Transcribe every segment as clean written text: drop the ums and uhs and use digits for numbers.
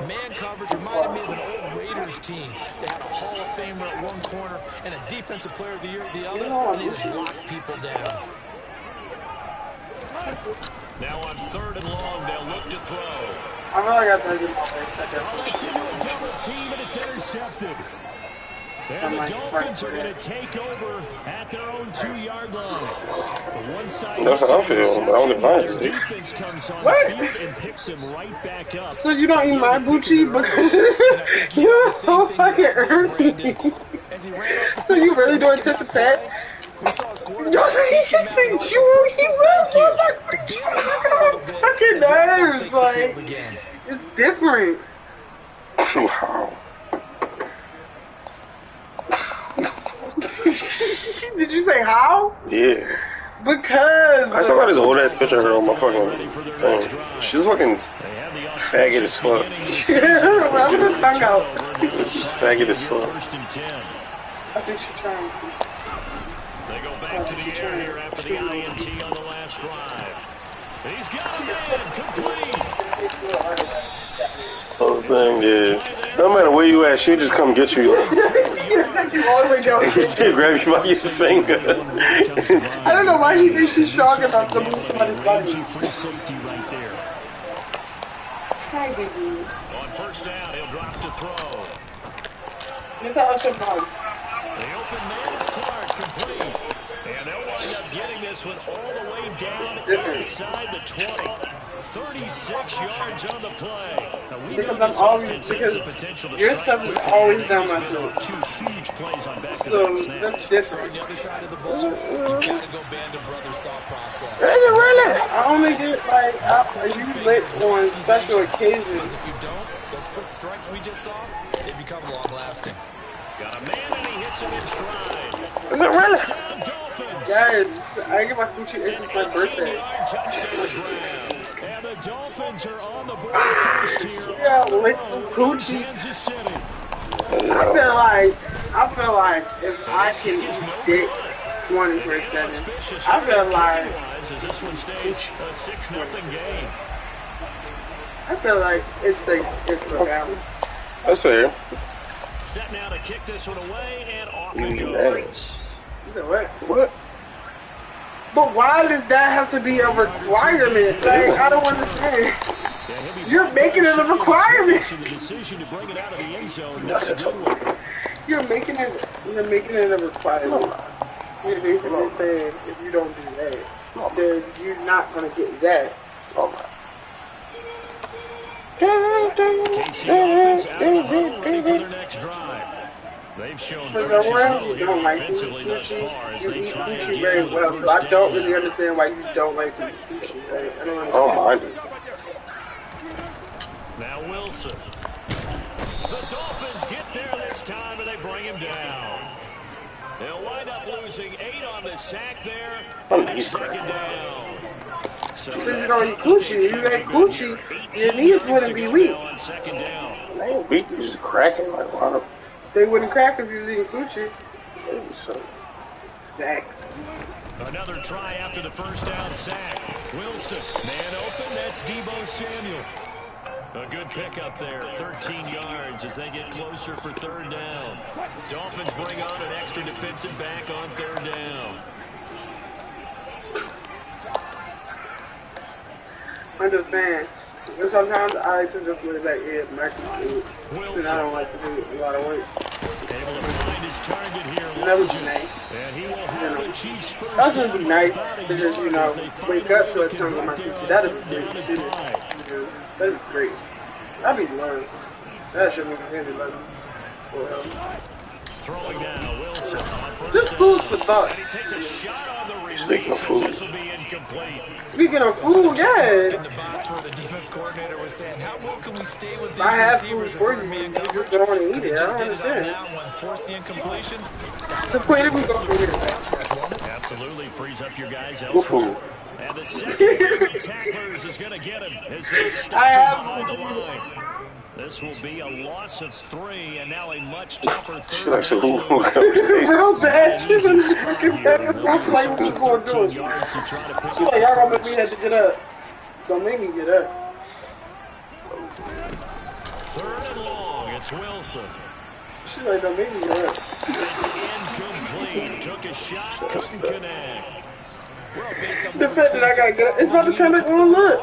Man coverage reminded me of an old Raiders team. They had a Hall of Famer at one corner and a Defensive Player of the Year at the other, and they just locked people down. Now on 3rd and long, they'll look to throw. I really got to get It's into a double team, and it's intercepted. And the Dolphins are going to take over at their own 2-yard line. One side. That's how I feel. I don't advise it. Defense comes on the field and picks him right back up. So you don't eat my Bucci because you're so fucking early. So you really doing tip for tat? Yo, he fucking nerves, like, it's different. Wow. Did you say how? Yeah. Because I saw this old ass picture of her on my fucking thing. She's fucking faggot as fuck. I'm gonna tongue out. She's faggot as fuck. I think she's trying to. They go back to the air here after the INT on the last drive. He's got a man complete. Whole thing, yeah. No matter where you at, she'll just come get you. Take you all the way down. She'll grab you by your finger. I don't know why she thinks she's strong enough to move somebody's body. Free safety right there. Hi, baby. On 1st down, he'll drop to throw. Look how much I'm on. The open man is Clark, complete. And they'll wind up getting this one all the way down inside the 20. 36 yards on the play. Because I'm always, because your stuff is always down my throat. Two huge plays on back-to-back So snaps. that's different. On the other side of the ball, you gotta go Band of Brothers thought process. Is it really? I only get like I use lit on special occasions. Because if you don't, those quick strikes we just saw, they become long-lasting. Got a man and he hits him in stride. Is it really? Touchdown, Dolphins. Guys, I get my coochie itch for my birthday. 18-yard touchdown grab. And the Dolphins are on the board first here. Yeah, lick some coochie. Kansas City. I feel like if I can get 24/7, I feel like As this one stays a 6-0 game. I feel like it's a balance. That's fair. Set now to kick this one away and off it You goes. You said what? What? But why does that have to be a requirement? Like, I don't understand. You're making it a requirement. You're making it a requirement. You're basically saying if you don't do that, then you're not gonna get that. Oh my. KC offense out of the huddle, ready for their next drive. They've shown For the ones who here don't like to eat offensively thus far as sushi, you they eat try and sushi get very into the well. So I first don't down. really understand why you don't like to eat sushi. Like, I don't understand. Oh my. Now Wilson. The Dolphins get there this time and they bring him down. They'll wind up losing 8 on the sack there. And it's 2nd down. So Because you don't eat coochie. If you ate coochie, your knees wouldn't be weak. on 2nd down. They ain't weak, they're just cracking like water. They wouldn't crack if you was eating coochie. Maybe so. Facts. Another try after the 1st down sack. Wilson, man open, that's Deebo Samuel. A good pickup there, 13 yards as they get closer for 3rd down. Dolphins bring on an extra defensive back on 3rd down. I'm just saying. And sometimes I like to just lay back here and back to food. And I don't like to do a lot of work. Able to find his target here. That would be nice. And he will have the Chiefs first. That would be nice to just, you know, wake up to a tongue of my coochie. That'd be great. That'd be great. That'd be love. That should be really love. Throwing now, Wilson. Just food for thought. He takes a shot on the release. Speaking of food. This will be incomplete. Speaking of food, yeah. In the box where the defense coordinator was saying, how well can we stay with these I have receivers food if for we're you. man You coverage? just don't want to eat Because it. he I just don't did it on understand. that one, force the incompletion. So, Quinn, if we go for here. Absolutely frees up your guys Good elsewhere. food. And the secondary tacklers is going to get him as they stop I have behind the food. line. This will be a loss of 3 and now a much tougher She 3rd likes to down. Real bad. She's in the fucking bed. I'm like, what you gonna do? She's Yards to try to pick like, y'all gonna make me have to get up. Don't make me get up. Third and long. It's Wilson. She like that baby girl. It's incomplete. Took a shot, couldn't connect. Defending, I gotta get it. It's about to turn back on. Look.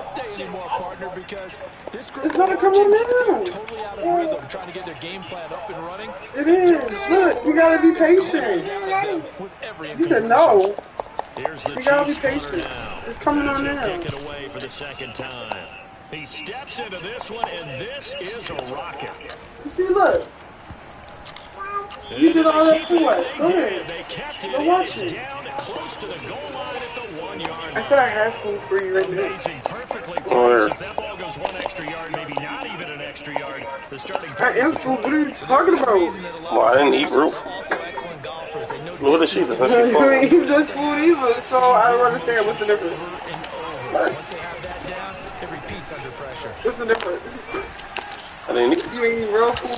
It's about to come on now. Totally out of rhythm, trying to get their game plan up and running. It is. Look, you gotta be patient. You said no. You gotta be patient. It's coming on now. Kick it away for the second time. He steps into this one, and this is a rocket. You see, look. You did all that for what? Go ahead. They kept it. Go watch It's it. down close to the goal line at the 1 yard. I said I had food for you right now. Amazing, perfectly placed. If that ball goes 1 extra yard, maybe not even an extra yard. The starting I am food. What are you talking about? Well, I didn't eat roof. What is she? That's not your You fault. ain't eat this food either, so I don't understand what's the difference. Once they have that down, it repeats under pressure. What's the difference? I didn't eat. You ain't eat real food.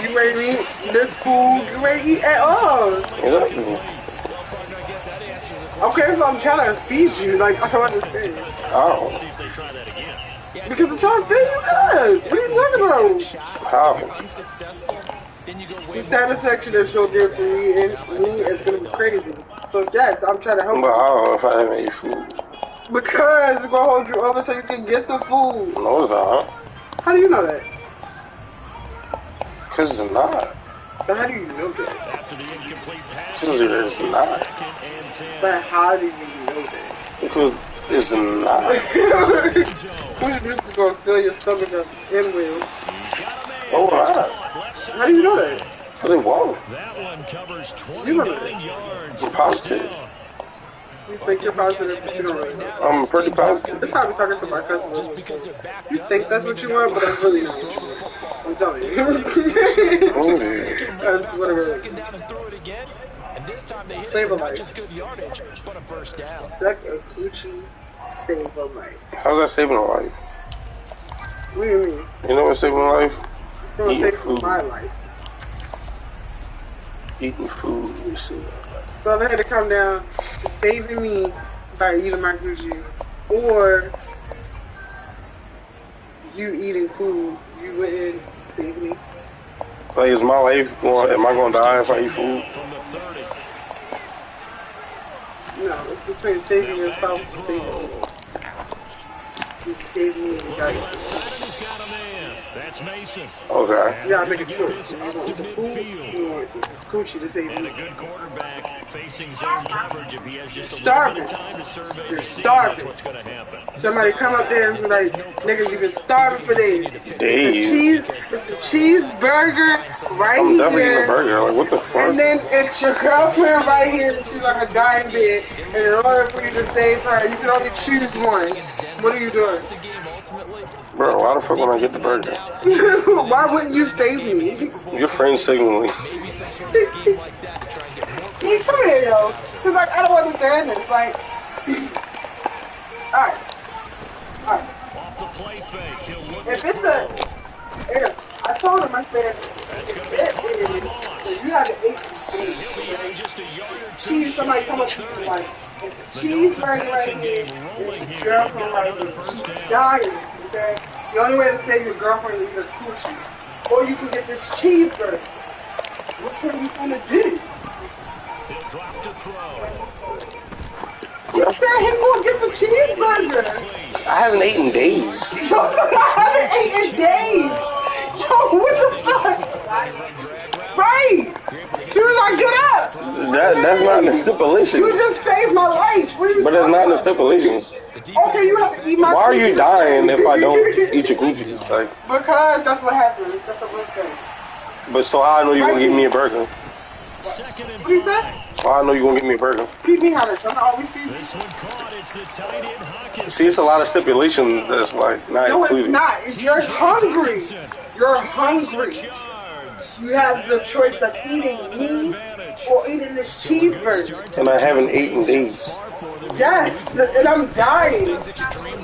You ain't eat this food. You ain't eat at all. Exactly. Okay, so I'm trying to feed you. Like, I don't understand. How? See if they try that again. Because I'm trying to feed you guys. What are you talking about? How? The satisfaction that you'll get from me and me is going to be crazy. So, yes, I'm trying to help But you. how if I haven't ate food? Because it's going to hold you over so you can get some food. No, it's not. How do you know that? Because it's not. So how do you know that? After the incomplete pass, Because it's not. second and 10. But how do you know that? Because it's not. Which juice is going to fill your stomach up and will? Oh, right. How do you know that? Because it won't. That one covers You know 29 that. yards. I'm positive. You think you're positive, but you don't really know. I'm pretty positive. That's how I was talking to my cousin. You think that's what you want, but that's really not what you want. I'm telling you. That's what it is. Save a life. That's a coochie save a life. How's that saving a life? What do you mean? You know what's saving a life? It's going to Eating save food. my life. Eating food is saving a life. So if I had to come down to saving me by eating my coochie, or you eating food, you wouldn't save me. Like, is my life going? Am I going to die if I eat food? From the 30. No, it's between saving yourself and saving me. You save me and you Left guys. side, and he's got a man. That's Mason. You Okay. gotta make a choice. You want the food, you want this coochie to save And a me. good quarterback facing zone coverage. If he has just a little Starving. bit of time to survey You're the scene, starving. that's what's going to happen. Somebody come up there and be like, nigga, you've been starving for days. Days. It's a cheeseburger right I'm definitely eating a here. burger. Like, what the fuck? And then it's your girlfriend right here, and she's like a dying bed. And in order for you to save her, you can only choose one. What are you doing? Bro, why the fuck would I get the burger? Why wouldn't you save me? Your friend's signaling. He come here, yo. Cause like I don't understand this. Like, alright. Off the play fake, he'll look If at it's a, if I told him, I said, That's going to if be it is, if you have to eat He'll be out just a yard or two. cheese, somebody come up to you like, it's a cheeseburger right here, it's your girlfriend right here, she's dying, okay? The only way to save your girlfriend is either coochie, or you can get this cheeseburger. Which one you gonna do? He'll drop to throw. You said he gonna get the cheeseburger. I haven't eaten in days. Yo, I haven't ate in days. Yo, what the fuck? Right. As soon as I get up. That's not in the stipulation. You just saved my life. What are you But that's not in the stipulation. Okay, you have to eat my Why are you cookies. dying if I don't eat your cookies? Like, Because that's what happens. That's a real thing. but so how I know you're gonna give me a burger? Second and What do you say? 5. How I know you're gonna give me a burger? Feed me how to. I'm always feed me. This one caught. It's the tight end Hawkins. See, it's a lot of stipulations that's like not No, it's included. not. You're hungry. You're hungry. Yards. You have the choice of eating me or eating this cheeseburger. And I haven't eaten in days. Yes, and I'm dying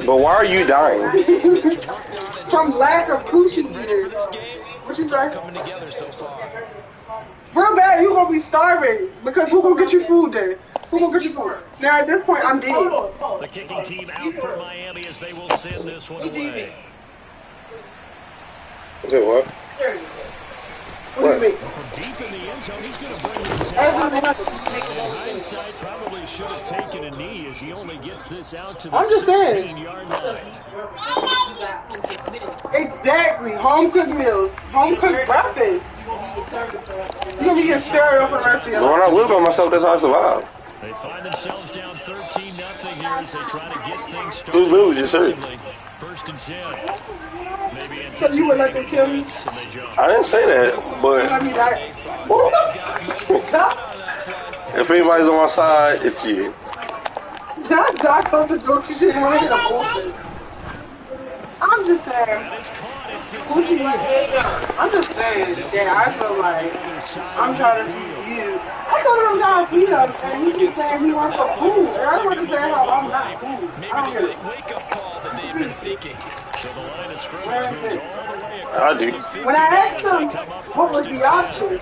But why are you dying? from lack of coochie eaters. What you say? Real bad, you gonna be starving because who gonna get you food then? Who gonna get you food? Now at this point, I'm dead. The kicking team out for Miami as they will send this one away. Say what? What do you mean? From deep in the end zone, he's going to bring his head. And in hindsight, probably should have taken a knee as he only gets this out to the 16-yard line. Exactly. Home cooked meals. Home cooked breakfast. You're going to be a stereo for the rest of your life. When I live by myself, that's how I survive. They find themselves down 13-0 here as they try to get things started. Who's literally just hurt? First and 10. Maybe so you would let them kill me? I didn't say that, but if anybody's on my side, it's you. That doc thought the joke you should want to get a bullshit. I'm just saying. I'm just saying that I feel like I'm trying to feed you. I told him I'm trying to feed him, and he keeps saying he wants some food. And I don't understand how I'm not food. I don't get it. Wake-up call that they've been seeking. I do. When I asked him what was the option,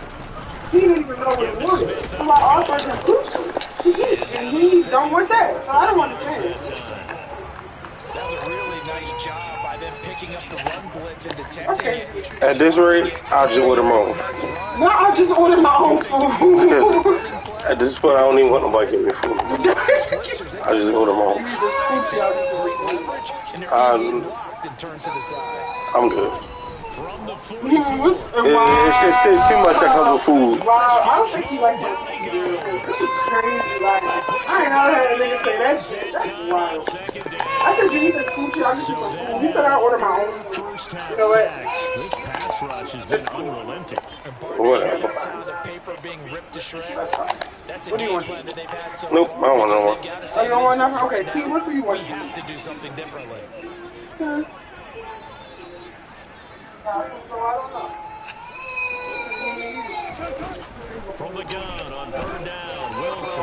he didn't even know what it was. So I offered him sushi to eat, and he don't want that. So I don't understand. That was a really nice job by them picking up the run blitz and detecting it. At this rate, I'll just order my own. No, I'll just order my own food. At this point, I don't even want nobody to give me food. I just order my own. I'm good. It's too much that comes with food. Wow, I don't think he like that. This is crazy. Like, I ain't never had a nigga say that shit. That's wild. I said, you need this coochie, I'll get you some food. He said, I'll order my own food. You know what? This pass rush has been unrelenting. Whatever. That's fine. What do you want? Nope, I don't want no more. Oh, you don't want nothing? Okay, Key, what do you want? We have to do something differently. From the gun on third down, Wilson.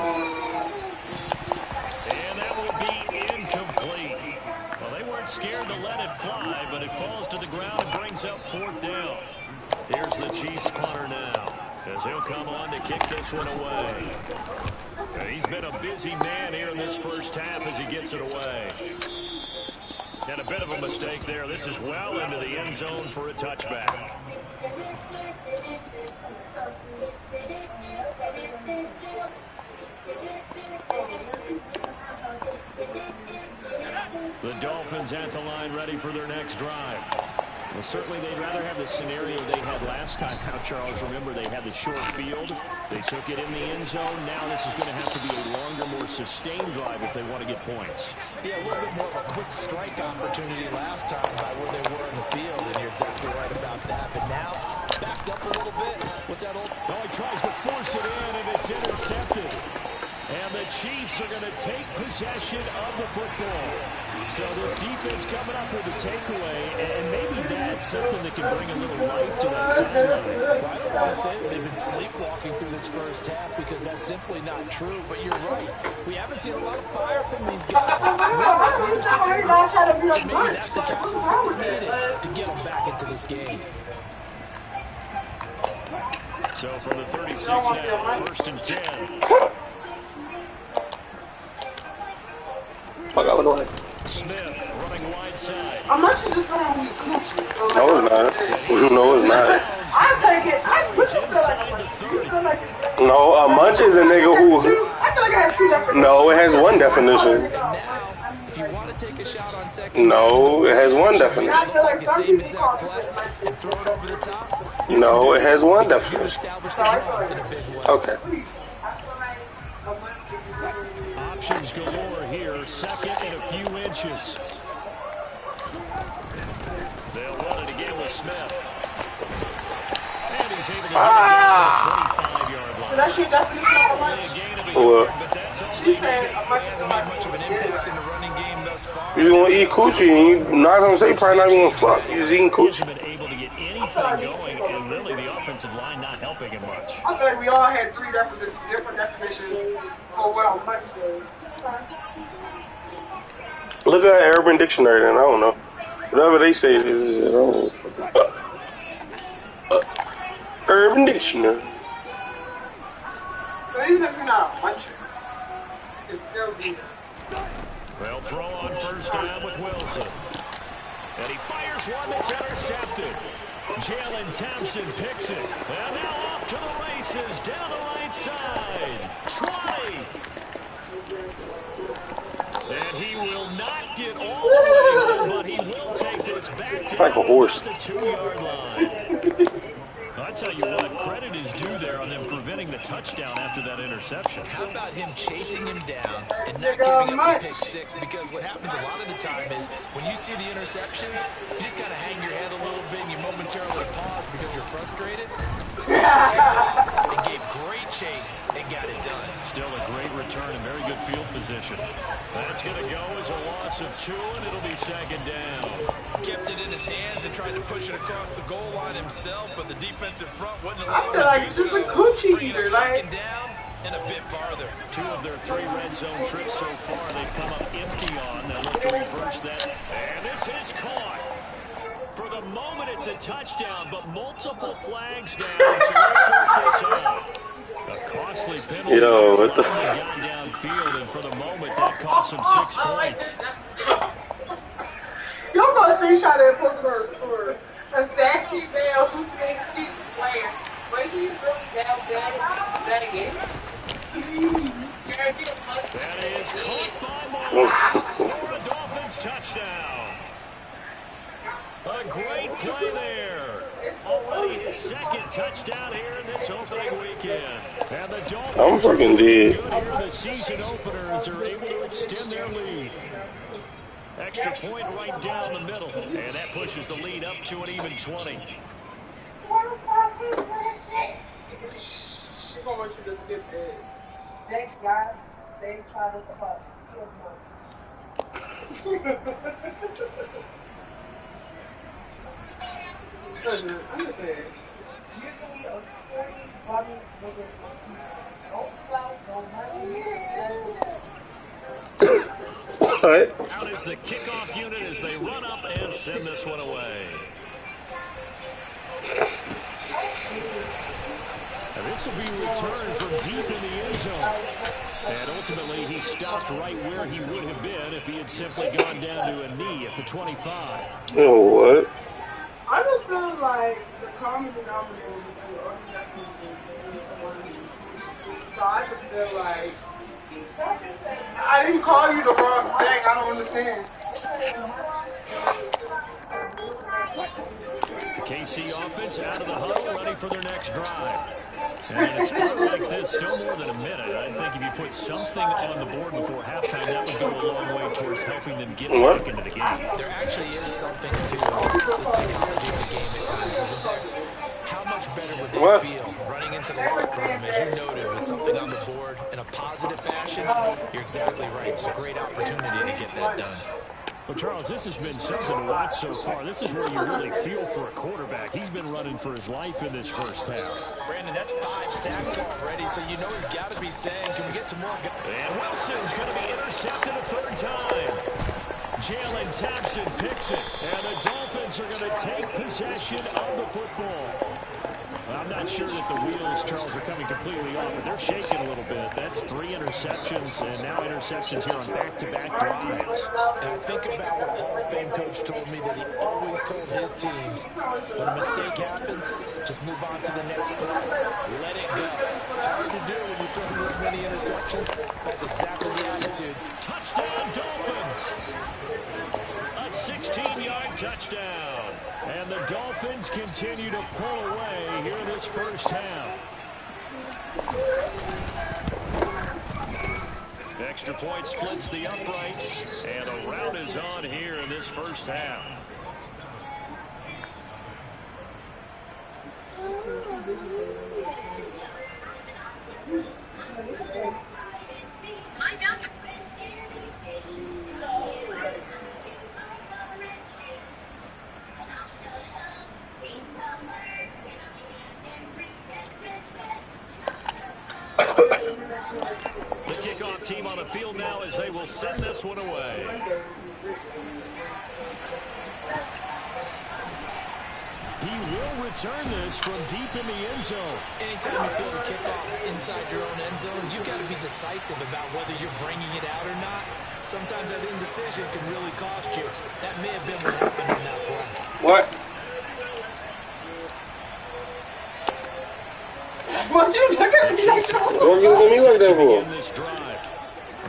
And that will be incomplete. Well, they weren't scared to let it fly, but it falls to the ground and brings up fourth down. Here's the Chiefs punter now, as he'll come on to kick this one away. He's been a busy man here in this first half as he gets it away. And a bit of a mistake there. This is well into the end zone for a touchback. The Dolphins at the line ready for their next drive. Well, certainly they'd rather have the scenario they had last time out, Charles. Remember, they had the short field. They took it in the end zone. Now this is going to have to be a longer, more sustained drive if they want to get points. Yeah, a little bit more of a quick strike opportunity last time by where they were in the field, and you're exactly right about that. But now, backed up a little bit. What's that old? Oh, he tries to force it in, and it's intercepted. And the Chiefs are going to take possession of the football. So this defense coming up with a takeaway, and maybe that's something that can bring a little life to that sideline. Well, I don't want to say that they've been sleepwalking through this first half because that's simply not true, but you're right. We haven't seen a lot of fire from these guys. So maybe that's the catalyst that we needed to get them back into this game. So from the 36 now, first and 10. Fuck, I look like Smith running wide side. How much is just going to be coochie? No, it's not. No, it's not. I take it. What you feel like? No, a munch is a nigga who. I feel like I have two definitions. No, it has one definition. If you want to take a shot on second, No, it has one definition. I feel like some people call and throw it over the top. No, it has one definition. Okay. Options galore here. Second and a few inches. They'll run it again with Smith. And he's able to get it down to the 25-yard line. That's your definition of a lunch? Well, She said a much Hasn't made much of an impact in the running game thus far. you just want to eat coochie, and you not gonna say probably not even gonna fuck. You just eating coochie. Been able to get anything going, and really the offensive line not helping him much. I feel like we all had three different definitions for what a lunch was. Look at Urban Dictionary, then I don't know. Whatever they say it is, I don't know. Urban Dictionary. So even if you're not munching, it's still be They'll throw on first down with Wilson. And he fires one that's intercepted. Jalen Thompson picks it. And now off to the races down the right side. 20. And he will not get all the way home, but he will take this back down like a horse. the 2-yard line. I tell you what, credit is due there on them preventing the touchdown after that interception. How about him chasing him down and not giving up the pick six? Because what happens a lot of the time is when you see the interception, you just kind of hang your head a little bit and you momentarily pause because you're frustrated. And gave great chase and got it done. Still a great return and very good field position. That's going to go as a loss of 2, and it'll be second down. Kept it in his hands and tried to push it across the goal line himself, but the defensive front wouldn't allow him to do so. Bringing up second down and a bit farther. 2 of their 3 red zone trips so far, they've come up empty on. They'll look to reverse that. And this is caught. For the moment, it's a touchdown, but multiple flags down, so let's sort this out. A costly penalty. Yo, what the? Gone downfield, and for the moment, that cost him 6 points. Y'all gonna screenshot that post on the score. A sassy male who thinks he's a player, but he's really down bad game. That is caught by Morris for a Dolphins touchdown. A great play there. Already his second touchdown here in this opening weekend. And the Dolphins I'm fucking dead. the season openers are able to extend their lead. Extra point right down the middle. And that pushes the lead up to an even 20. We're gonna want you to skip it. Thanks, guys. They try to talk. Listen, I'm just saying. Usually a 40 body nigga don't clout, don't money. All right. Out is the kickoff unit as they run up and send this one away. And this will be returned from deep in the end zone. And ultimately, he stopped right where he would have been if he had simply gone down to a knee at the 25. Oh, what? I just feel like the common denominator between all these activities is one. So I just feel like I didn't call you the wrong thing. I don't understand. The KC offense out of the huddle, ready for their next drive. And in a spot like this, still more than a minute. I think if you put something on the board before halftime, that would go a long way towards helping them get back into the game. There actually is something to the psychology of the game at times, isn't there? How much better would they feel running into the locker room, as you noted, with something on the board in a positive fashion? You're exactly right. It's a great opportunity to get that done. Well, Charles, this has been something to watch so far. This is where you really feel for a quarterback. He's been running for his life in this first half. Brandon, that's 5 sacks already, so you know he's got to be saying, can we get some more? And Wilson's going to be intercepted a 3rd time. Jalen Thompson picks it, and the Dolphins are going to take possession of the football. I'm not sure that the wheels, Charles, are coming completely off, but they're shaking a little bit. That's 3 interceptions, and now interceptions here on back-to-back drives. And I think about what a Hall of Fame coach told me, that he always told his teams, when a mistake happens, just move on to the next play. Let it go. Hard to do when you throw this many interceptions. That's exactly the attitude. Touchdown, Dolphins! A 16-yard touchdown. And the Dolphins continue to pull away here in this first half. Extra point splits the uprights, and a rout is on here in this first half. The kickoff team on the field now as they will send this one away. He will return this from deep in the end zone. Anytime you feel the kickoff inside your own end zone, you've got to be decisive about whether you're bringing it out or not. Sometimes that indecision can really cost you. That may have been what happened on that play. What? Well, you look at me like that. What you look at me like that for? This drive.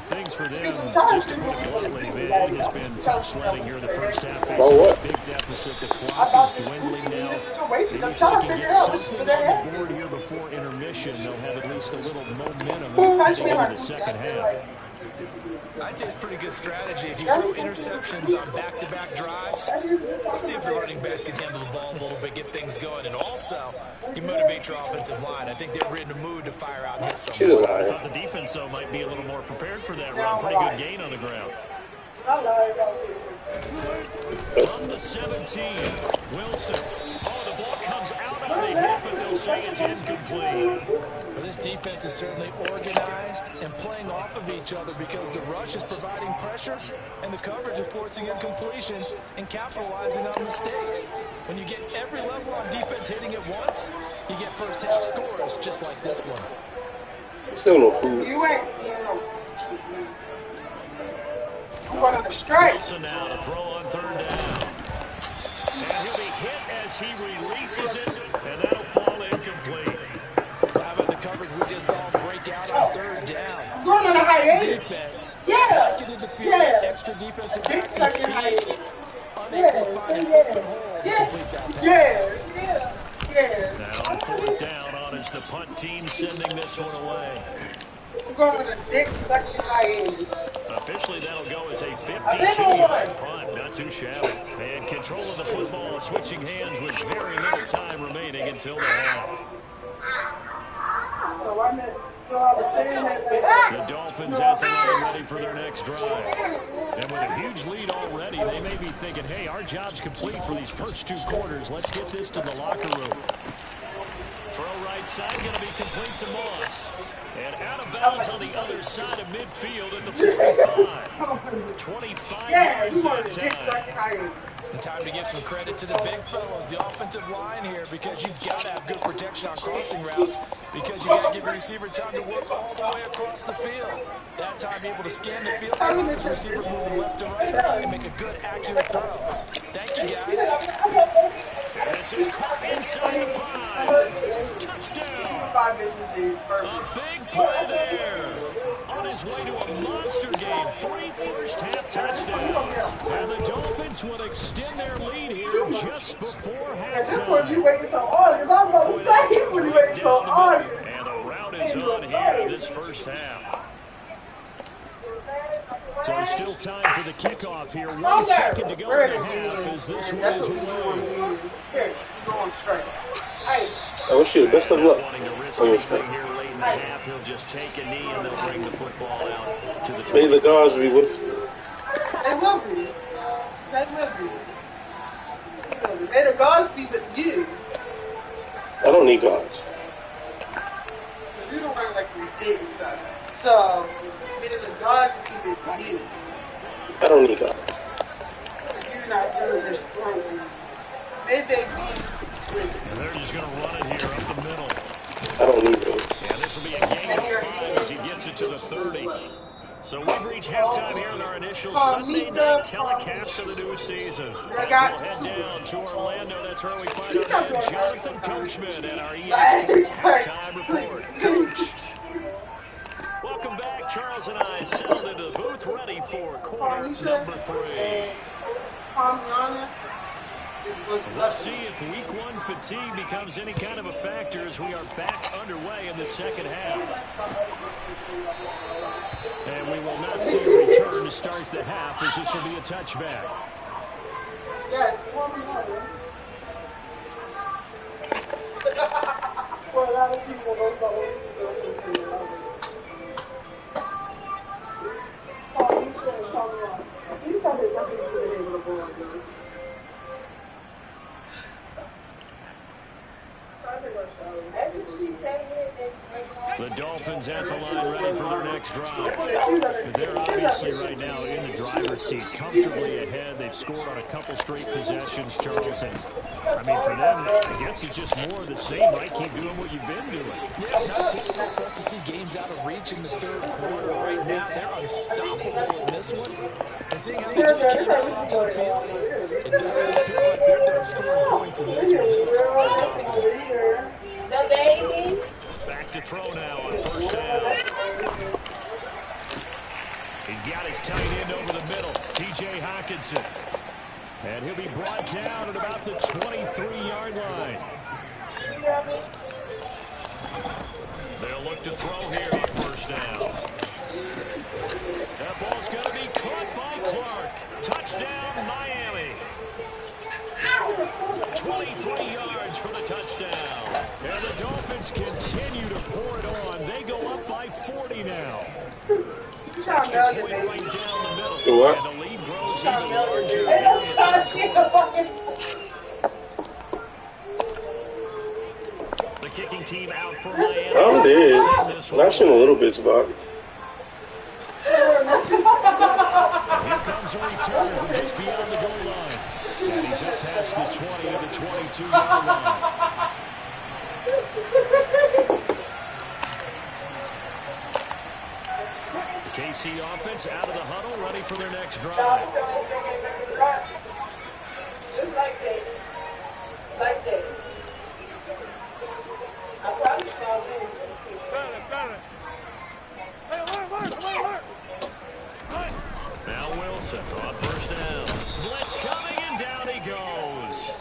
Things for them, just to put it bluntly, man, it has been tough sledding here in the first half. Facing a big deficit. The clock is dwindling now. Maybe if they can get something on the board here before intermission, they'll have at least a little momentum heading into the second half. I'd say it's pretty good strategy. If you throw interceptions on back-to-back drives, let's see if the running backs can handle the ball a little bit, get things going. And also, you motivate your offensive line. I think they're in the mood to fire out and hit someone. I thought the defense, though, might be a little more prepared for that run. Pretty good gain on the ground. From the 17, Wilson. Oh, the ball comes out on the hit, but they'll say it's incomplete. Well, this defense is certainly organized and playing off of each other because the rush is providing pressure and the coverage is forcing incompletions and capitalizing on mistakes. When you get every level on defense hitting at once, you get first half scores just like this one. Still no food. You ain't, I'm going on the strike. Wilson now to throw on third down. And he'll be hit as he releases it, and that'll fall incomplete. How about the coverage we just saw break out on third down? I'm going on a hiatus. Defense. Yeah. Get into field, extra defensive backing speed. Unable to find an open hole to complete that pass. Now on fourth down on is the punt team sending this one away. I'm going with a dick sucking hiatus. Officially, that'll go as a 52-yard punt. Not too shabby. And control of the football switching hands with very little time remaining until the half. The Dolphins at the line ready for their next drive. And with a huge lead already, they may be thinking, hey, our job's complete for these first two quarters. Let's get this to the locker room. Throw right side, going to be complete to Moss. And out of bounds on the other side of midfield at the 45. 25 yards that time. And time to give some credit to the big fellows, the offensive line here, because you've got to have good protection on crossing routes, because you've got to give your receiver time to work all the way across the field. That time able to scan the field, so the receiver moving left to right and make a good, accurate throw. Thank you, guys. And this is caught inside the 5. Touchdown. A big play there. On his way to a monster game. 3 first-half touchdowns. And the Dolphins will extend their lead here just before halftime. You waiting so hard, because I'm about to say when you waiting so hard. And the route is on here this first half. So still time for the kickoff here. 1 second to go in the half as this one is away. I wish you the best of luck Wanting to risk anything here late in the half, he'll just take a knee and they'll bring the football out to the 20. May the guards be with you. They will be. They will be. May the gods be with you. I don't need guards. You don't run like you did stuff. So, may the gods be with you. I don't need guards. You're not doing this for me. May they be with you. And they're just going to run it here up the middle. I don't need them. And this will be a gain of 5 as he gets it to the 30. So we've reached halftime here in our initial Sunday night telecast of the new season. As we'll head down to Orlando, that's where we find our man Jonathan Coachman and our EA Sports halftime report. Coach. Welcome back. Charles and I settled into the booth ready for quarter number 3. We'll see if week 1 fatigue becomes any kind of a factor as we are back underway in the second half. And we will not see a return to start the half as this will be a touchback. Yes. For a lot of people, those are always The Dolphins at the line ready for their next drive. They're obviously right now in the driver's seat, comfortably ahead. They've scored on a couple straight possessions, Charles. And, I mean, for them, I guess it's just more of the same, right? Keep doing what you've been doing. Yeah, it's not typical for us to see games out of reach in the third quarter. Right now, they're unstoppable in this one. And seeing how they just came out onto the field, it doesn't appear like they're done scoring points in this one. The baby. Back Hawkinson. And he'll be brought down at about the 23-yard line. They'll look to throw here on first down. That ball's going to be caught by Clark. Touchdown, Miami. 23 yards for the touchdown. And the Dolphins continue to pour it on. They go up by 40 now. Extra point right down the middle. What? And the lead grows even larger. The kicking team out for Miami. I'm dead. I've seen a little bits about it. Here comes a return from just beyond the goal line. And he's up past the 20 to the 22-yard line. The KC offense out of the huddle, ready for their next drive. Now Wilson on first down. Blitz coming, and down he goes.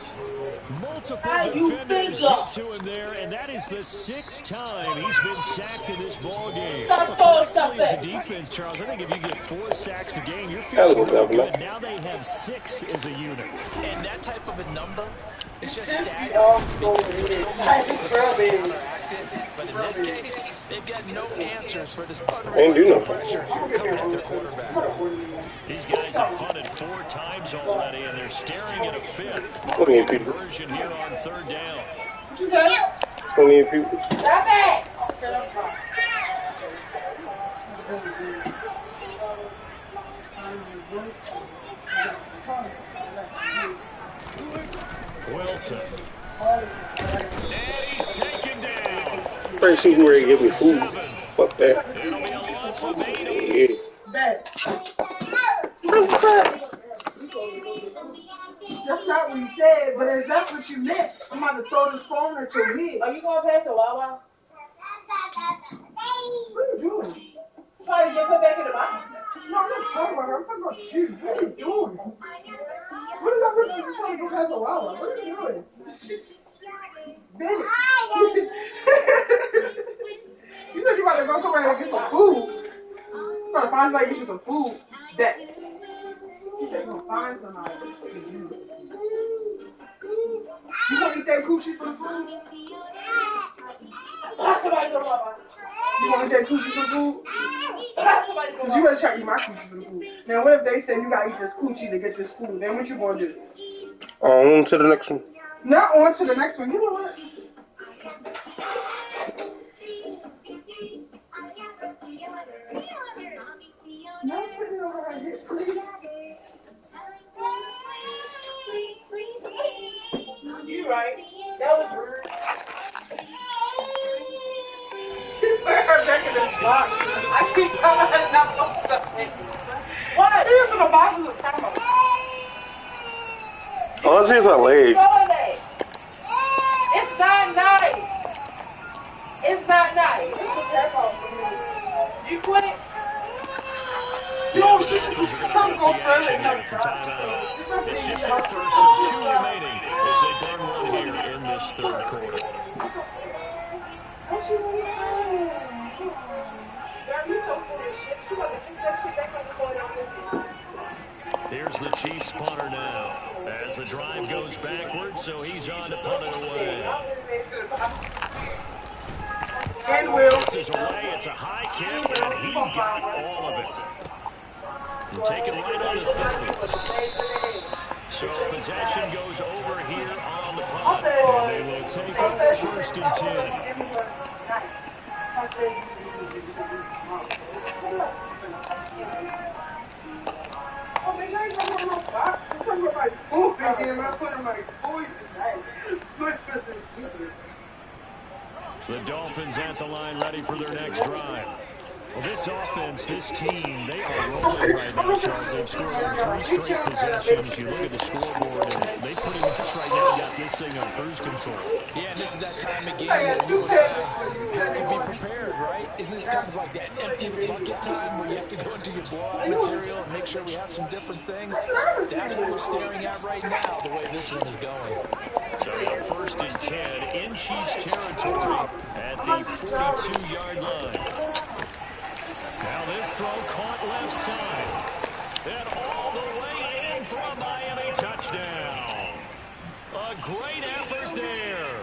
Multiple defenders get to him there, and that is the 6th time he's been sacked in this ballgame. Collectively as a defense, Charles, I think if you get 4 sacks a game, you're feeling pretty good. Now they have 6 as a unit. And that type of a number is just staggering because there's so many ways to counteract it. But in this case, they've got no answers for this unreal pressure coming at their quarterback. These guys have punted 4 times already, and they're staring at a 5th. Conversion here on third down. 28 people. Stop it! Wilson. And he's taken down. Pretty soon where he give me food. Fuck that. It'll be a loss of 8. Yeah. That's not what he said, but if that's what you meant, I'm about to throw this phone at your head. Are you going to pass it, Wawa? What are you doing? Trying to get her back in the box. No, I'm not talking about her. I'm talking about you. What are you doing? What is that looking like? You're trying to go past a Wawa. What are you doing? Bennett. You said you about to go somewhere and get some food. You're trying to find somebody to get you some food. Bet. You said you're going to find somebody. You want to eat that coochie for the food? You want to eat that coochie for the food? Because you better try to eat my coochie for the food. Now, what if they say you got to eat this coochie to get this food? Then what you going to do? On to the next one. Not on to the next one. You know what? No, put it over right here, please. You right. That was rude. She put her back in the box. I keep telling her not to put something. What? Here's in the box of the camera. Oh, let's see his legs. It's not nice. It's not nice. You quit? No, she just come go further. It's a timeout. It's just their first, so 2 remaining as they burn one here in this third quarter. Here's the Chiefs punter now as the drive goes backwards, so he's on to punt it away. And Will. This is away. It's a high kick, and he got all of it. And take it right on the 30. So possession goes over here on the punt. And they will take over first and 10. The Dolphins at the line ready for their next drive. Well, this offense, this team, they are rolling right now, Charles. They've scored on 3 straight possessions. You look at the scoreboard, and they pretty much right now got this thing on cruise control. Yeah, and this is that time of game where you and I have to be prepared, right? Isn't this kind of like that empty bucket time where you have to go into your blowout material and make sure we have some different things? That's what we're staring at right now, the way this one is going. So now 1st and 10 in Chiefs territory at the 42-yard line. Now this throw caught left side. And all the way in for a Miami touchdown. A great effort there.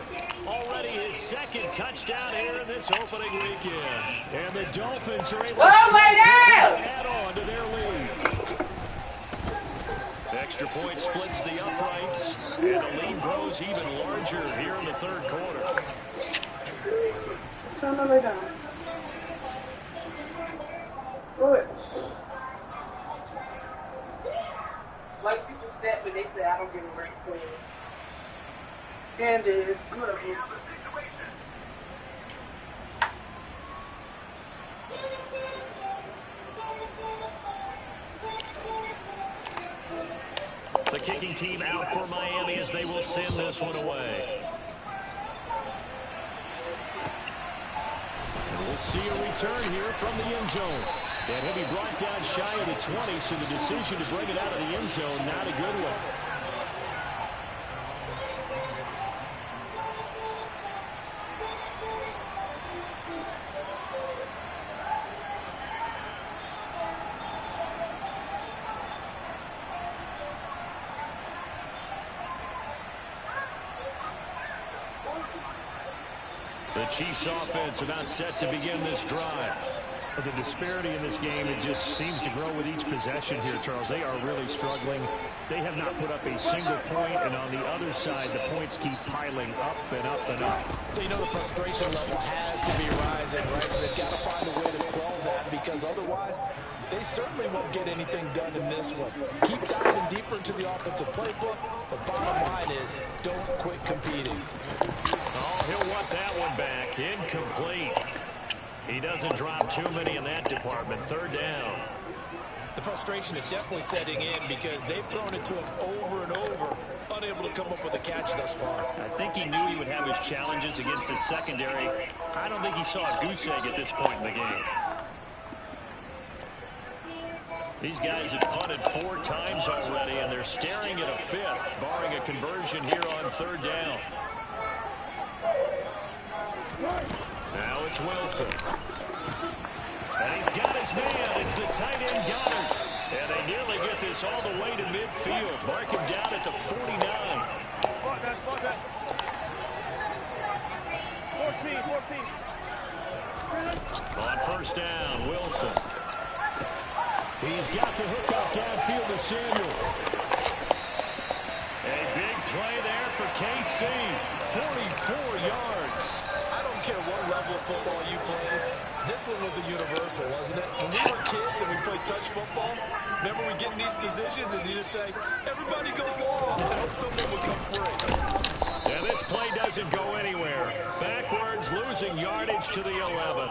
Already his 2nd touchdown here in this opening weekend. And the Dolphins are able to add on to their lead. Extra point splits the uprights. And the lead grows even larger here in the 3rd quarter. Turn the way down. Good. Like people step, but they say I don't give a right for it. And good. The kicking team out for Miami as they will send this one away. And we'll see a return here from the end zone. And he'll be brought down shy of the 20, so the decision to bring it out of the end zone, not a good one. The Chiefs offense about set to begin this drive. The disparity in this game, it just seems to grow with each possession here, Charles. They are really struggling. They have not put up a single point, and on the other side, the points keep piling up and up and up. So you know the frustration level has to be rising, right? So they've got to find a way to quell that, because otherwise they certainly won't get anything done in this one. Keep diving deeper into the offensive playbook, but bottom line is don't quit competing. Oh, he'll want that one back. Incomplete. He doesn't drop too many in that department. 3rd down. The frustration is definitely setting in because they've thrown it to him over and over, unable to come up with a catch thus far. I think he knew he would have his challenges against his secondary. I don't think he saw a goose egg at this point in the game. These guys have punted 4 times already, and they're staring at a 5th, barring a conversion here on 3rd down. Now it's Wilson. And he's got his man. It's the tight end Goddard. And they nearly get this all the way to midfield. Mark him down at the 49. 14. On 1st down, Wilson. He's got the hook up downfield to Samuel. A big play there for KC. 44 yards. I don't care what level of football you play. This one was a universal, wasn't it? When we were kids and we played touch football, remember we get in these positions and you just say, everybody go long, and hope someone will come free. Yeah, this play doesn't go anywhere. Backwards, losing yardage to the 11.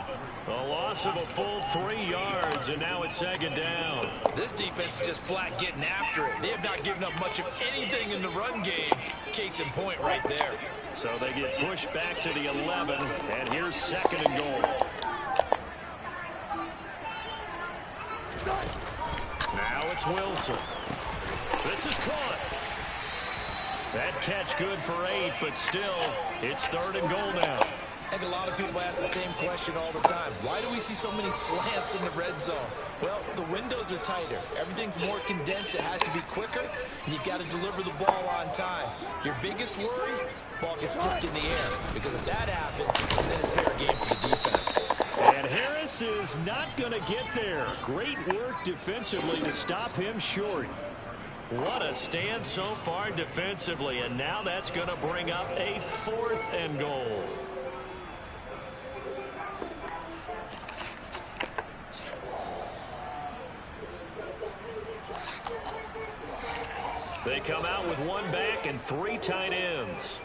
A loss of a full 3 yards, and now it's 2nd down. This defense is just flat getting after it. They have not given up much of anything in the run game. Case in point right there. So they get pushed back to the 11, and here's 2nd and goal. Now it's Wilson. This is caught. That catch good for 8, but still, it's 3rd and goal now. I think a lot of people ask the same question all the time. Why do we see so many slants in the red zone? Well, the windows are tighter. Everything's more condensed. It has to be quicker, and you've got to deliver the ball on time. Your biggest worry, ball gets tipped in the air. Because if that happens, then it's fair game for the defense. And Harris is not going to get there. Great work defensively to stop him short. What a stand so far defensively, and now that's going to bring up a 4th and goal. They come out with 1 back and 3 tight ends.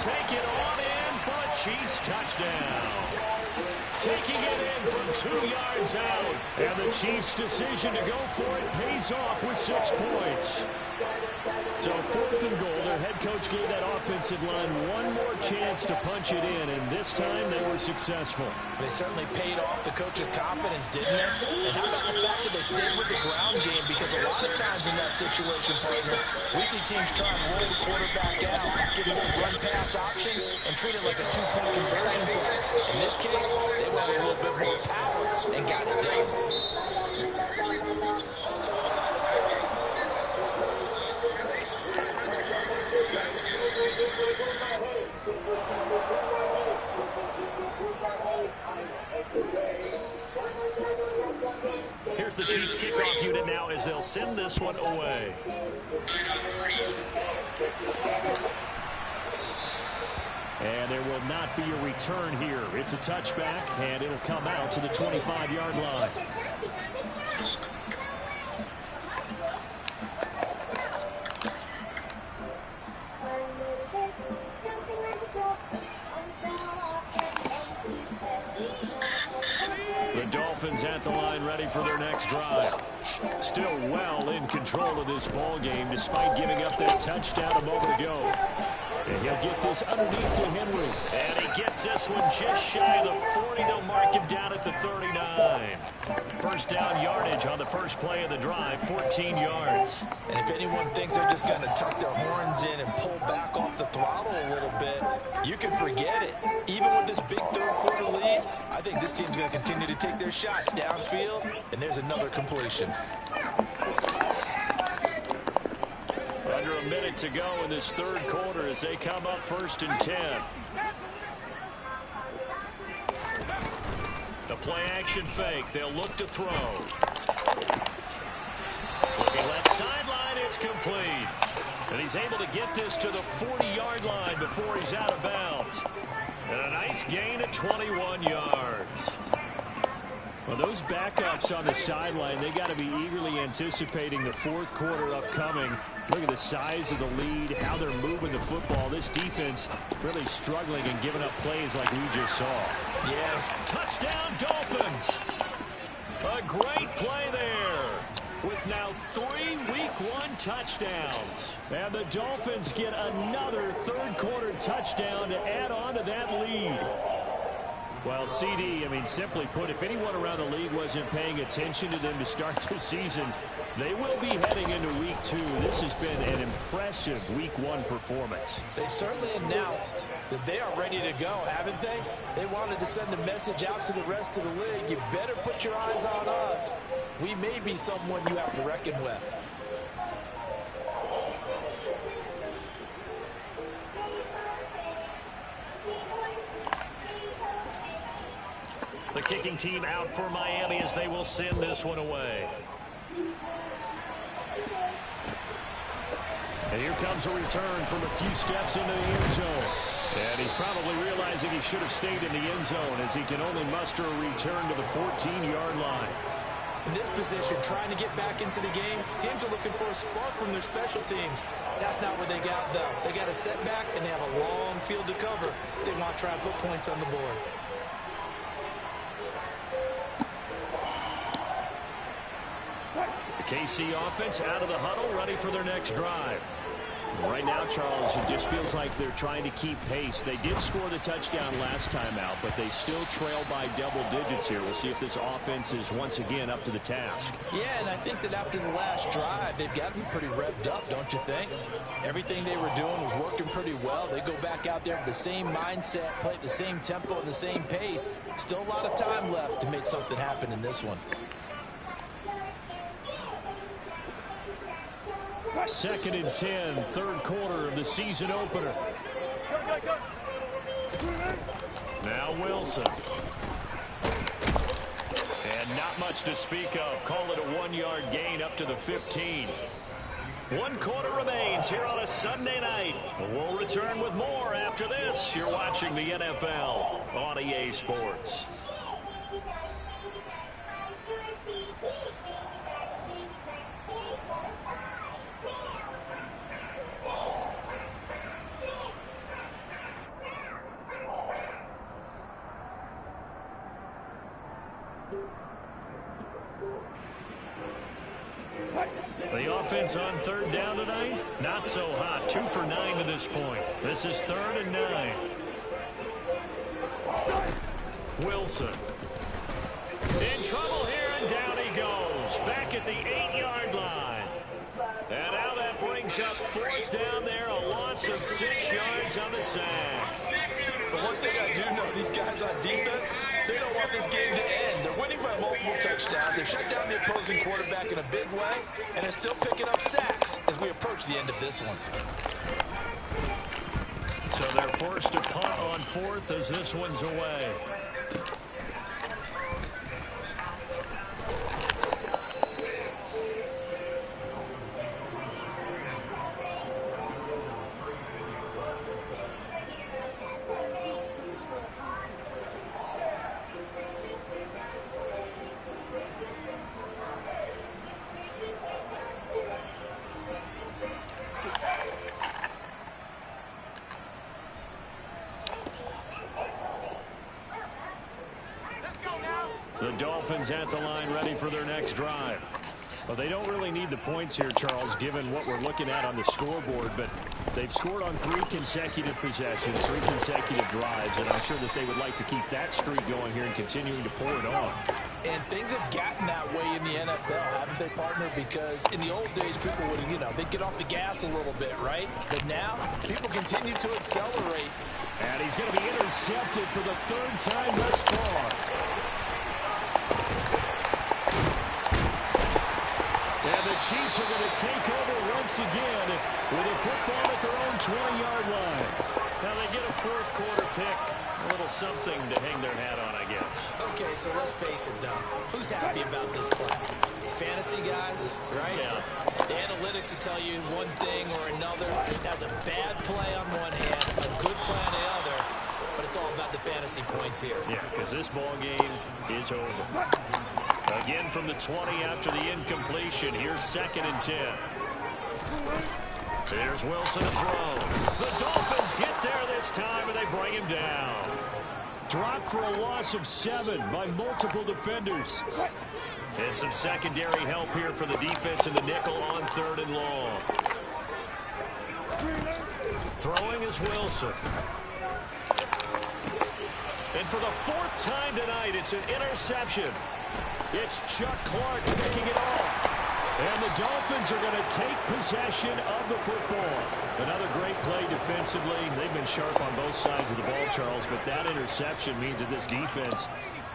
take it on in for a Chiefs touchdown. Taking it in from 2 yards out. And the Chiefs' decision to go for it pays off with 6 points. So 4th and goal, their head coach gave that offensive line one more chance to punch it in, and this time they were successful. They certainly paid off the coach's confidence, didn't they? And how about the fact that they stayed with the ground game? Because a lot of times in that situation, partner, we see teams try and roll the quarterback out, give them run-pass options, and treat it like a two-point conversion play. In this case, they went with a little bit more power and got it done. Here's the Chiefs kickoff unit now as they'll send this one away. And there will not be a return here. It's a touchback, and it'll come out to the 25-yard line. The Dolphins at the line, ready for their next drive. Still well in control of this ball game, despite giving up that touchdown a moment ago. And he'll get this underneath to Henry. And he gets this one just shy of the 40. They'll mark him down at the 39. First down yardage on the first play of the drive, 14 yards. And if anyone thinks they're just going to tuck their horns in and pull back off the throttle a little bit, you can forget it. Even with this big third-quarter lead, I think this team's going to continue to take their shots downfield, and there's another completion. Under a minute to go in this third quarter as they come up 1st and 10. The play-action fake. They'll look to throw. Looking left sideline. It's complete. And he's able to get this to the 40-yard line before he's out of bounds. And a nice gain at 21 yards. Well, those backups on the sideline, they got to be eagerly anticipating the fourth quarter upcoming. Look at the size of the lead, how they're moving the football. This defense really struggling and giving up plays like we just saw. Yes. Touchdown, Dolphins. A great play there with now 3 Week 1 touchdowns. And the Dolphins get another third quarter touchdown to add on to that lead. Well, CD, I mean, simply put, if anyone around the league wasn't paying attention to them to start the season, they will be heading into Week 2. This has been an impressive Week 1 performance. They've certainly announced that they are ready to go, haven't they? They wanted to send a message out to the rest of the league. You better put your eyes on us. We may be someone you have to reckon with. The kicking team out for Miami as they will send this one away. And here comes a return from a few steps into the end zone. And he's probably realizing he should have stayed in the end zone as he can only muster a return to the 14-yard line. In this position, trying to get back into the game, teams are looking for a spark from their special teams. That's not what they got, though. They got a setback, and they have a long field to cover if they want to try and put points on the board. The KC offense out of the huddle, ready for their next drive. Right now, Charles, it just feels like they're trying to keep pace. They did score the touchdown last time out, but they still trail by double digits here. We'll see if this offense is once again up to the task. Yeah, and I think that after the last drive, they've got to be pretty revved up, don't you think? Everything they were doing was working pretty well. They go back out there with the same mindset, play at the same tempo and the same pace. Still a lot of time left to make something happen in this one. 2nd and 10, third quarter of the season opener. Now Wilson. And not much to speak of. Call it a 1-yard gain up to the 15. 1 quarter remains here on a Sunday night. We'll return with more after this. You're watching the NFL on EA Sports. The offense on third down tonight, not so hot. 2 for 9 to this point. This is 3rd and 9. Wilson. In trouble here, and down he goes. Back at the 8-yard line. And now that brings up 4th down there, a loss of 6 yards on the sack. But one thing I do know, these guys on defense, they don't want this game to end. They're winning by multiple touchdowns. They've shut down the opposing quarterback in a big way, and they're still picking up sacks as we approach the end of this one. So they're forced to punt on 4th as this one's away. The Dolphins at the line, ready for their next drive. Well, they don't really need the points here, Charles, given what we're looking at on the scoreboard, but they've scored on 3 consecutive possessions, 3 consecutive drives, and I'm sure that they would like to keep that streak going here and continuing to pour it on. And things have gotten that way in the NFL, haven't they, partner? Because in the old days, people would, they'd get off the gas a little bit, right? But now, people continue to accelerate. And he's going to be intercepted for the 3rd time thus far. And the Chiefs are going to take over once again with a football at their own 20-yard line. Now they get a 4th quarter pick. A little something to hang their hat on, I guess. Okay, so let's face it, though. Who's happy about this play? Fantasy guys, right? Yeah. The analytics will tell you one thing or another. That's a bad play on one hand, a good play on the other. But it's all about the fantasy points here. Yeah, because this ball game is over. Again from the 20 after the incompletion. Here's 2nd and 10. Here's Wilson to throw. The Dolphins get there this time, and they bring him down. Dropped for a loss of 7 by multiple defenders. And some secondary help here for the defense in the nickel on 3rd and long. Throwing is Wilson. And for the 4th time tonight, it's an interception. It's Chuck Clark picking it off. And the Dolphins are going to take possession of the football. Another great play defensively. They've been sharp on both sides of the ball, Charles, but that interception means that this defense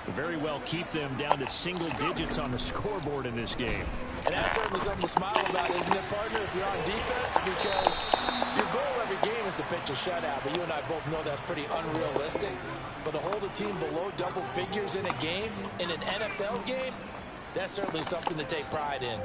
will very well keep them down to single digits on the scoreboard in this game. And that's certainly something to smile about, isn't it, partner, if you're on defense? Because your goal every game is to pitch a shutout, but you and I both know that's pretty unrealistic. But to hold a team below double figures in a game, in an NFL game, that's certainly something to take pride in.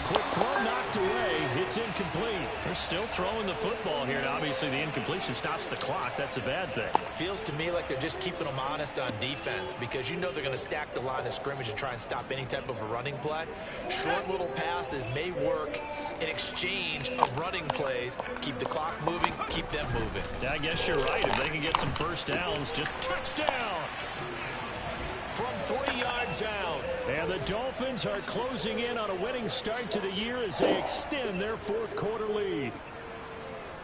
Quick throw knocked away. It's incomplete. They're still throwing the football here, and obviously the incompletion stops the clock. That's a bad thing. Feels to me like they're just keeping them honest on defense because you know they're going to stack the line of scrimmage and try and stop any type of a running play. Short little passes may work in exchange of running plays. Keep the clock moving, keep them moving. Yeah, I guess you're right. If they can get some first downs, just touchdown from 3 yards out. And the Dolphins are closing in on a winning start to the year as they extend their 4th quarter lead.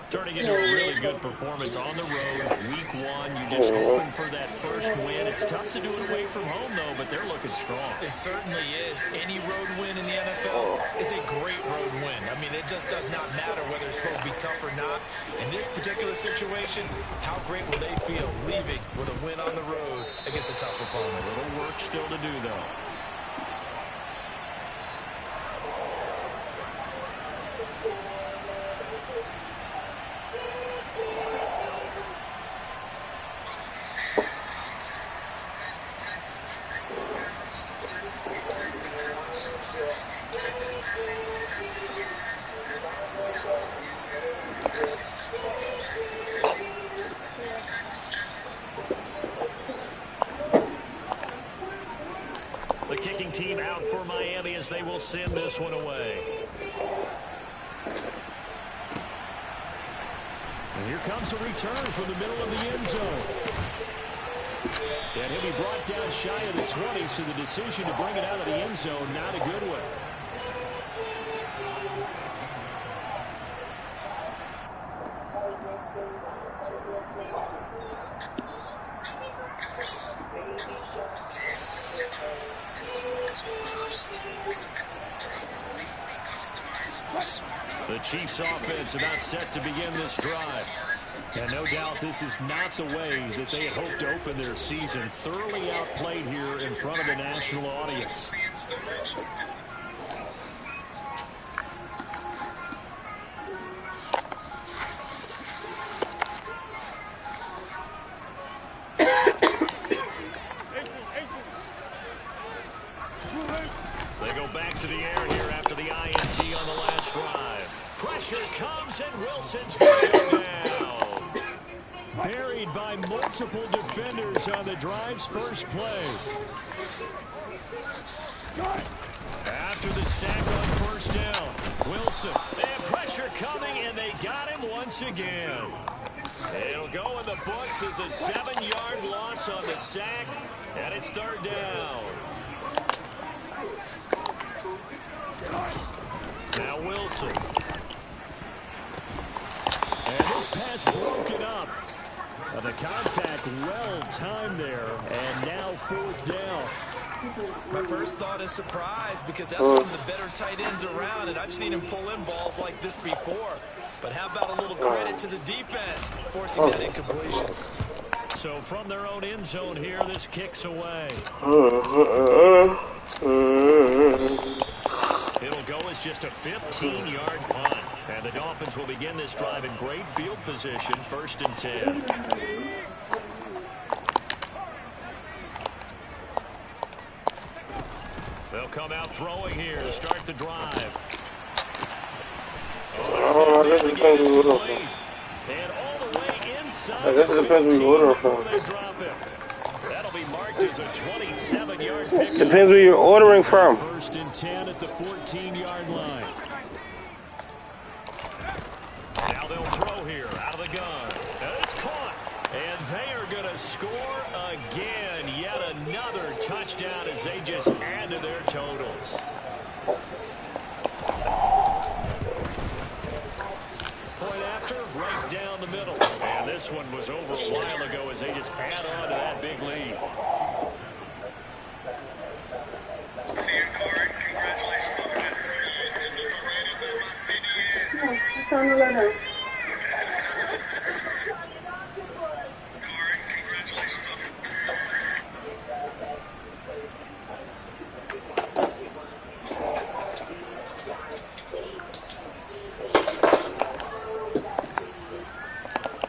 Turning into a really good performance on the road. Week 1, you're just hoping for that first win. It's tough to do it away from home, though, but they're looking strong. It certainly is. Any road win in the NFL is a great road win. I mean, it just does not matter whether it's supposed to be tough or not. In this particular situation, how great will they feel leaving with a win on the road against a tough opponent? A little work still to do, though. The kicking team out for Miami as they will send this one away. Here comes a return from the middle of the end zone. And he'll be brought down shy of the 20, so the decision to bring it out of the end zone, not a good one. The Chiefs offense about set to begin this drive. And no doubt this is not the way that they had hoped to open their season. Thoroughly outplayed here in front of the national audience. They go back to the air here after the INT on the last drive. Pressure comes and Wilson's going to go down. Buried by multiple defenders on the drive's first play. After the sack on first down, Wilson. And pressure coming, and they got him once again. It'll go in the books as a 7-yard loss on the sack, and it's third down. Now Wilson. And this pass broken up. The contact well timed there, and now fourth down. My first thought is surprise, because that's one of the better tight ends around, and I've seen him pull in balls like this before. But how about a little credit to the defense forcing that incompletion? So from their own end zone here, this kicks away. It'll go as just a 15-yard punt. And the Dolphins will begin this drive in great field position, 1st and 10. They'll come out throwing here to start the drive. I guess it depends who we're from. And all the way inside. I guess it depends who we're from. That'll be marked as a 27-yard pick. Depends where you're ordering from. 1st and 10 at the 14-yard line. Now they'll throw here out of the gun. And it's caught. And they are going to score again. Yet another touchdown as they just add to their totals. Point after, right down the middle. And this one was over a while ago as they just add on to that big lead. See you, Corey. Congratulations on the win. Is it the Raiders and my CDN? No, it's on the letter. Corey, congratulations on the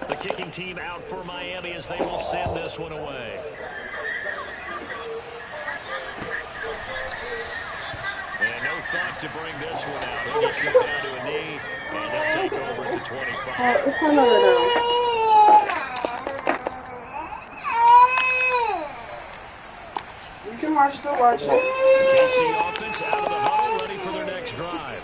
The kicking team out for Miami as they will send this one away. And no thought to bring this one out. He'll just get down to a knee, and they'll take over at the 25. It's on the letter. You can watch it. KC offense out of the huddle, ready for their next drive.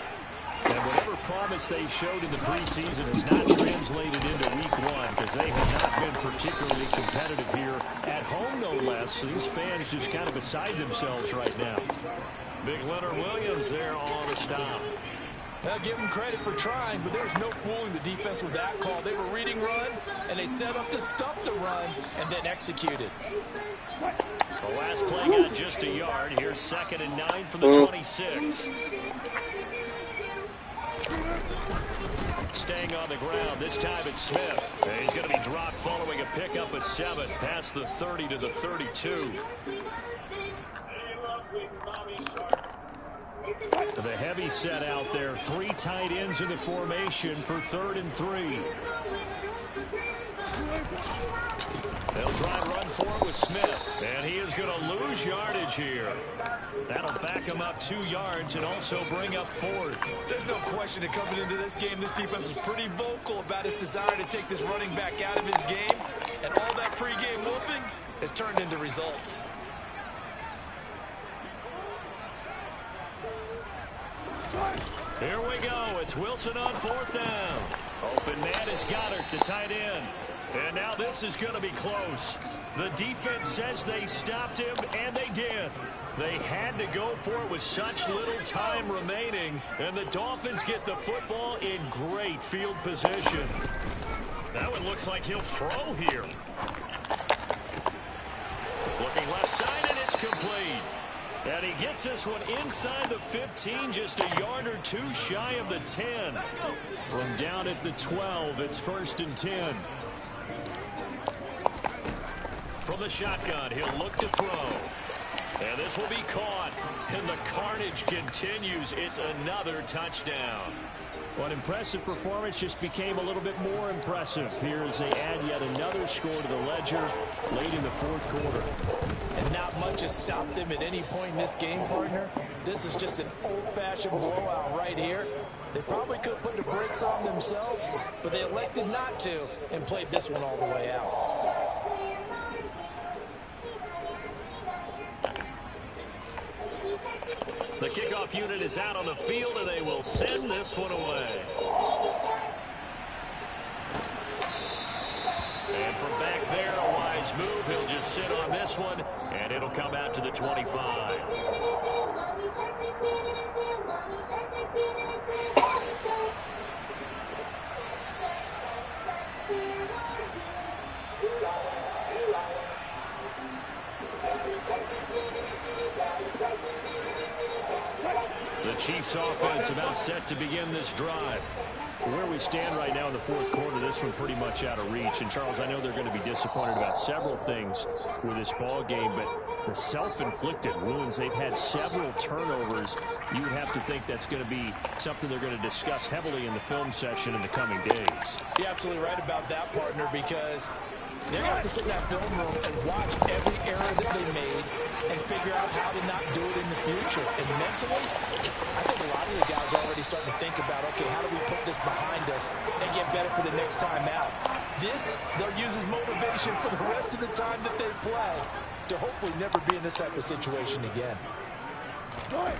And whatever promise they showed in the preseason has not translated into week one, because they have not been particularly competitive here at home, no less. So these fans just kind of beside themselves right now. Big Leonard Williams there on the stop. Now give them credit for trying, but there's no fooling the defense with that call. They were reading run, and they set up to stuff the run, and then executed. The last play got just a yard. Here's 2nd and 9 from the 26. Staying on the ground. This time it's Smith. And he's going to be dropped following a pickup of 7 past the 30 to the 32. The heavy set out there. 3 tight ends in the formation for 3rd and 3. They'll try and run for it with Smith. And he is going to lose yardage here. That'll back him up 2 yards and also bring up 4th. There's no question that coming into this game, this defense was pretty vocal about its desire to take this running back out of his game. And all that pregame whooping has turned into results. Here we go it's Wilson on 4th down. Open man is Goddard, the tight end. And now this is going to be close. The defense says they stopped him, and they did. They had to go for it with such little time remaining, and the Dolphins get the football in great field position. That one looks like he'll throw here. Looking left side, and it's complete. And he gets this one inside the 15, just a yard or two shy of the 10. From down at the 12, it's 1st and 10. From the shotgun, he'll look to throw. And this will be caught. And the carnage continues. It's another touchdown. Well, an impressive performance just became a little bit more impressive here as they add yet another score to the ledger late in the 4th quarter. And not much has stopped them at any point in this game, partner. This is just an old-fashioned blowout right here. They probably could have put the brakes on themselves, but they elected not to and played this one all the way out. The kickoff unit is out on the field, and they will send this one away. And from back there, a wise move. He'll just sit on this one, and it'll come out to the 25. The Chiefs offense about set to begin this drive. Where we stand right now in the 4th quarter, this one pretty much out of reach. And, Charles, I know they're going to be disappointed about several things with this ball game, but the self-inflicted wounds, they've had several turnovers. You would have to think that's going to be something they're going to discuss heavily in the film session in the coming days. You're absolutely right about that, partner, because they're going to have to sit in that film room and watch every error that they made and figure out how to not do it in the future. And mentally, I think a lot of the guys are already starting to think about, okay, how do we put this behind us and get better for the next time out? This, they'll use as motivation for the rest of the time that they play to hopefully never be in this type of situation again. All right.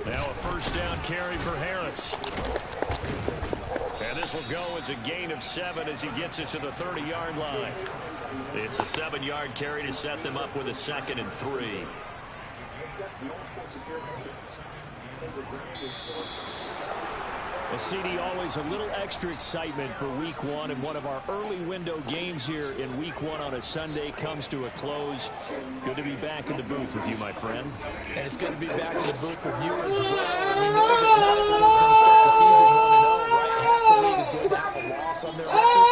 Now a 1st down carry for Harris. And this will go as a gain of 7 as he gets it to the 30-yard line. It's a 7-yard carry to set them up with a 2nd and 3. Well, CD, always a little extra excitement for Week 1, and one of our early window games here in Week 1 on a Sunday comes to a close. Good to be back in the booth with you, my friend. And it's good to be back in the booth with you as well. We know that not everyone's going to start the season 1-0, right? Half the league is going to have a loss on their record,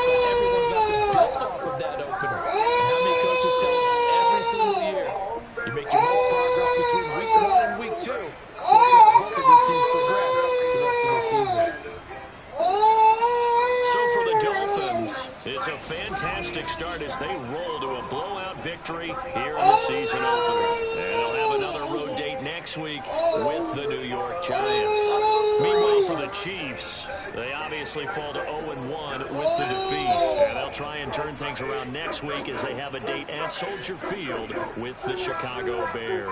but everyone's got to build off of that opener. And how many coaches tell us every single year, you make your most progress between Week 1 and Week 2. We'll see how both of these teams progress the rest of the season. So for the Dolphins, it's a fantastic start as they roll to a blowout victory here in the season opener. And they'll have another road date next week with the New York Giants. Meanwhile, for the Chiefs, they obviously fall to 0-1 with the defeat. And they'll try and turn things around next week as they have a date at Soldier Field with the Chicago Bears.